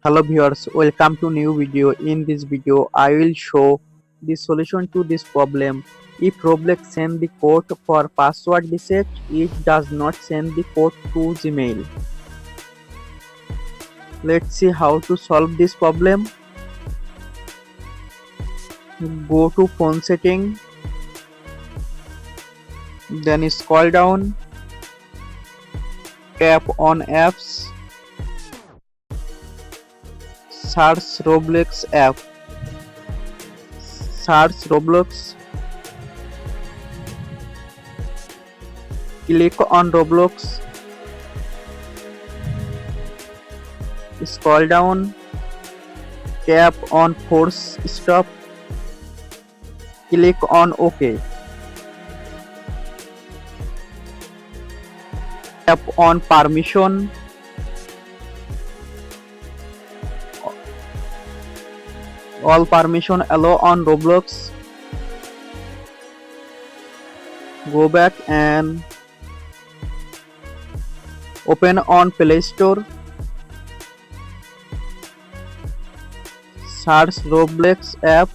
Hello viewers, welcome to new video. In this video, I will show the solution to this problem. If Roblox send the code for password reset, it does not send the code to Gmail. Let's see how to solve this problem. Go to phone setting, then scroll down, tap on apps, search Roblox app, search Roblox, click on Roblox, scroll down, tap on force stop, click on OK, tap on permission, all permission allow on Roblox, go back and open on Play Store, search Roblox app,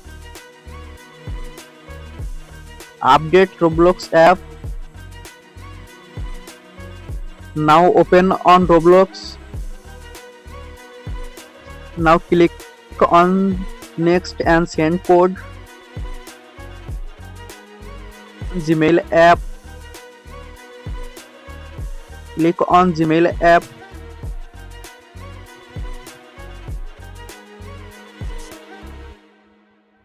update Roblox app. Now open on Roblox. Now click on next and send code. Gmail app, click on Gmail app.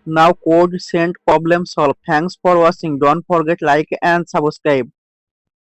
Now code sent, problem solved. Thanks for watching. Don't forget like and subscribe.